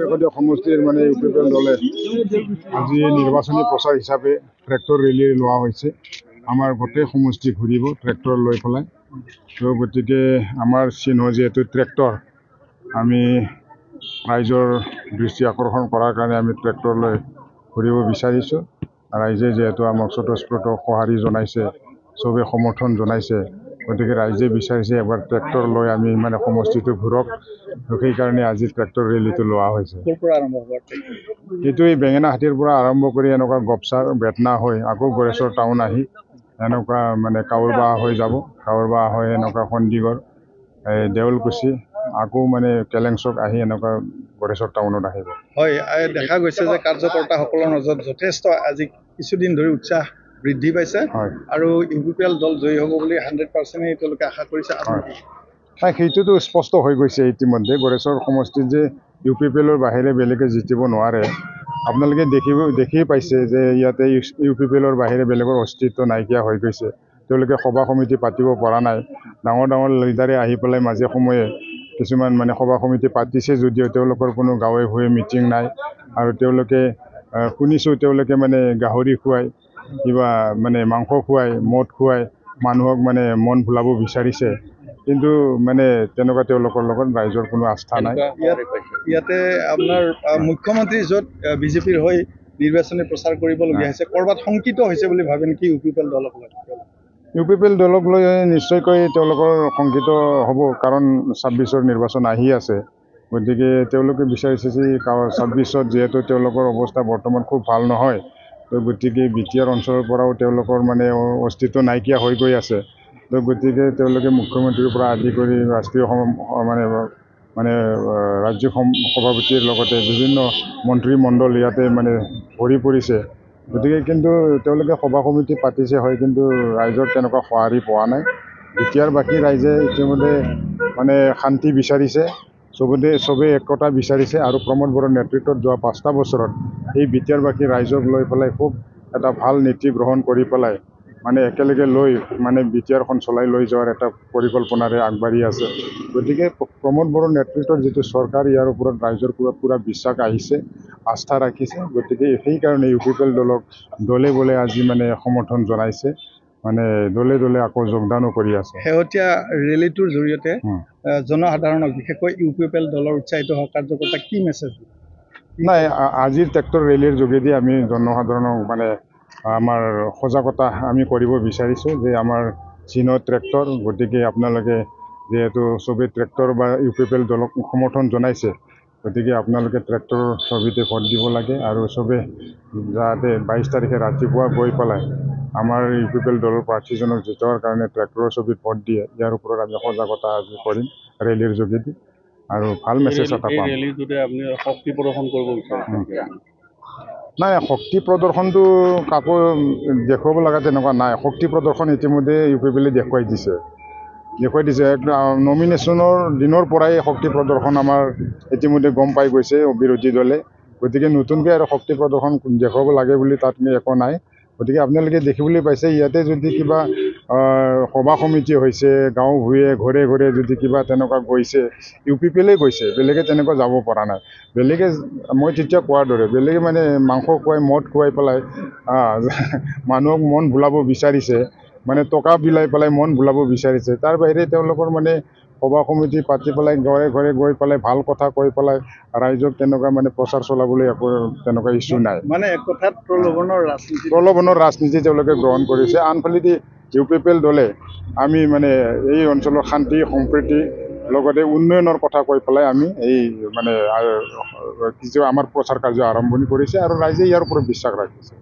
পৰিষদীয় সমষ্টিৰ মানে ইউপিপিএল দলে আজি নিৰ্বাচনী প্ৰচাৰ হিচাপে ট্ৰেক্টৰ ৰেলী লোৱা হৈছে। আমাৰ গোটেই সমষ্টি ঘূৰিব ট্ৰেক্টৰ লৈ পেলাই। তো গতিকে আমাৰ চিহ্ন যিহেতু ট্ৰেক্টৰ, আমি ৰাইজৰ দৃষ্টি আকৰ্ষণ কৰাৰ কাৰণে আমি ট্ৰেক্টৰ লৈ ঘূৰিব বিচাৰিছোঁ। ৰাইজে যিহেতু আমাক স্বতঃস্ফূৰ্ত সঁহাৰি জনাইছে, চবে সমৰ্থন জনাইছে, গতিকে ৰাইজে বিচাৰিছে এবাৰ ট্ৰেক্টৰ লৈ আমি মানে সমষ্টিটো ঘূৰক। সেইকাৰণে আজি ট্ৰেক্টৰ ৰেলীটো লোৱা হৈছে। এইটো এই বেঙেনাহাটীৰ পৰা আৰম্ভ কৰি এনেকুৱা গপচাৰ বেতনা হৈ আকৌ গড়েশ্বৰ টাউন আহি এনেকুৱা মানে কাৱৰবাহ হৈ যাব, কাৱৰবাহ হৈ এনেকুৱা সন্দিগড়, দেউলকুচি, আকৌ মানে কেলেংচক আহি এনেকুৱা গড়েশ্বৰ টাউনত আহিব। হয়, দেখা গৈছে যে কাৰ্যকৰ্তাসকলৰ মাজত যথেষ্ট আজি কিছুদিন ধৰি উৎসাহ বৃদ্ধি পাইছে আৰু ইউপিপিএল দল জয়ী হ'ব বুলি 100% তেওঁলোকে আশা কৰিছে। সেইটোতো স্পষ্ট হৈ গৈছে ইতিমধ্যে। গড়েশ্বৰ সমষ্টিত যে ইউপিপিএলৰ বাহিৰে বেলেগে জিতিব নোৱাৰে। আপোনালোকে দেখি পাইছে যে ইয়াতে ইউপিপিএলৰ বাহিৰে বেলেগৰ অস্তিত্ব নাইকিয়া হৈ গৈছে। তেওঁলোকে সভা সমিতি পাতিব পৰা নাই। ডাঙৰ ডাঙৰ লিডাৰে আহি পেলাই মাজে সময়ে কিছুমান মানে সভা সমিতি পাতিছে যদিও তেওঁলোকৰ কোনো গাঁৱে ভূঞে মিটিং নাই। আৰু তেওঁলোকে শুনিছোঁ তেওঁলোকে মানে গাহৰি খুৱাই, কিবা মানে মাংস খুৱাই, মদ খুৱাই মানুহক মানে মন ভুলাব বিচাৰিছে। কিন্তু মানে তেনেকুৱা তেওঁলোকৰ লগত ৰাইজৰ কোনো আস্থা নাই। ইয়াতে আপোনাৰ মুখ্যমন্ত্ৰী য'ত বিজেপিৰ হৈ নিৰ্বাচনী প্ৰচাৰ কৰিবলগীয়া হৈছে, ক'ৰবাত শংকিত হৈছে বুলি ভাবে নেকি ইউপিপিএল দলক লৈ? ইউপিপিএল দলক লৈ নিশ্চয়কৈ তেওঁলোকৰ শংকিত হ'ব, কাৰণ 26ৰ নিৰ্বাচন আহি আছে। গতিকে তেওঁলোকে বিচাৰিছে যে 26ত যিহেতু তেওঁলোকৰ অৱস্থা বৰ্তমান খুব ভাল নহয়, তো গতিকে বিটিআৰ অঞ্চলৰ পৰাও তেওঁলোকৰ মানে অস্তিত্ব নাইকিয়া হৈ গৈ আছে। তো গতিকে তেওঁলোকে মুখ্যমন্ত্ৰীৰ পৰা আদি কৰি ৰাষ্ট্ৰীয় মানে ৰাজ্যিক সভাপতিৰ লগতে বিভিন্ন মন্ত্ৰীমণ্ডল ইয়াতে মানে ভৰি পৰিছে। গতিকে কিন্তু তেওঁলোকে সভা সমিতি পাতিছে হয়, কিন্তু ৰাইজৰ তেনেকুৱা সঁহাৰি পোৱা নাই। বিটিআৰ বাকী ৰাইজে ইতিমধ্যে মানে শান্তি বিচাৰিছে, চবেই একতা বিচাৰিছে। আৰু প্ৰমোদ বড়োৰ নেতৃত্বত যোৱা 5টা বছৰত এই বিটিআৰ বাকী ৰাইজক লৈ পেলাই খুব এটা ভাল নীতি গ্ৰহণ কৰি পেলাই মানে একেলগে লৈ মানে বিটিআৰখন চলাই লৈ যোৱাৰ এটা পৰিকল্পনাৰে আগবাঢ়ি আছে। গতিকে প্ৰমোদ বড়োৰ নেতৃত্বত যিটো চৰকাৰ, ইয়াৰ ওপৰত ৰাইজৰ পুৰা বিশ্বাস আহিছে, আস্থা ৰাখিছে। গতিকে সেইকাৰণে ইউপিপিএল দলে বোলে আজি মানে সমৰ্থন জনাইছে, মানে দলে আকৌ যোগদানো কৰি আছে। শেহতীয়া ৰেলীটোৰ জৰিয়তে জনসাধাৰণক, বিশেষকৈ ইউপিপিএল দলৰ উৎসাহিত হোৱা কাৰ্যকৰ্তাক কি মেছেজ? নাই, আজিৰ ট্ৰেক্টৰ ৰেলীৰ যোগেদি আমি জনসাধাৰণক মানে আমাৰ সজাগতা আমি কৰিব বিচাৰিছোঁ যে আমাৰ চিহ্ন ট্ৰেক্টৰ। গতিকে আপোনালোকে যিহেতু চবেই ট্ৰেক্টৰ বা ইউপিপিএল দলক সমৰ্থন জনাইছে, গতিকে আপোনালোকে ট্ৰেক্টৰৰ ছবিতে ভোট দিব লাগে। আৰু চবে যাতে 22 তাৰিখে ৰাতিপুৱা গৈ পেলাই আমাৰ ইউপিপিএল দলৰ প্ৰাৰ্থীজনক জিতোৱাৰ কাৰণে ট্ৰেক্টৰৰ ছবিত ভোট দিয়ে, ইয়াৰ ওপৰত আমি সজাগতা আজি কৰিম ৰেলীৰ যোগেদি, আৰু ভাল মেছেজ এটা পাম। শক্তি প্ৰদৰ্শন কৰিব বিচাৰে? নাই, শক্তি প্ৰদৰ্শনটো কাকো দেখুৱাব লগা তেনেকুৱা নাই। শক্তি প্ৰদৰ্শন ইতিমধ্যে ইউপিপিএলে দেখুৱাই দিছে। নমিনেশ্যনৰ দিনৰ পৰাই শক্তি প্ৰদৰ্শন আমাৰ ইতিমধ্যে গম পাই গৈছে বিৰোধী দলে। গতিকে নতুনকৈ আৰু শক্তি প্ৰদৰ্শন দেখুৱাব লাগে বুলি তাত একো নাই। গতিকে আপোনালোকে দেখিবলৈ পাইছে ইয়াতে যদি কিবা সভা সমিতি হৈছে, গাঁও ভূঞে ঘৰে ঘৰে যদি কিবা তেনেকুৱা গৈছে, ইউপিপিএলে গৈছে, বেলেগে তেনেকুৱা যাব পৰা নাই। বেলেগে মই তেতিয়া কোৱাৰ দৰে বেলেগে মানে মাংস খুৱাই, মদ খুৱাই পেলাই মানুহক মন ভুলাব বিচাৰিছে, মানে টকা বিলাই পেলাই মন ভুলাব বিচাৰিছে। তাৰ বাহিৰে তেওঁলোকৰ মানে সভা সমিতি পাতি পেলাই ঘৰে ঘৰে গৈ পেলাই ভাল কথা কৈ পেলাই ৰাইজক তেনেকুৱা মানে প্ৰচাৰ চলাবলৈ একো তেনেকুৱা ইছ্যু নাই। মানে এক কথাত প্ৰলোভনৰ ৰাজনীতি তেওঁলোকে গ্ৰহণ কৰিছে। আনফালেদি ইউপিপিএল দলে আমি মানে এই অঞ্চলৰ শান্তি সম্প্ৰীতি লগতে উন্নয়নৰ কথা কৈ পেলাই আমি এই মানে আমাৰ প্ৰচাৰ কাৰ্য আৰম্ভণি কৰিছে, আৰু ৰাইজে ইয়াৰ ওপৰত বিশ্বাস ৰাখিছে।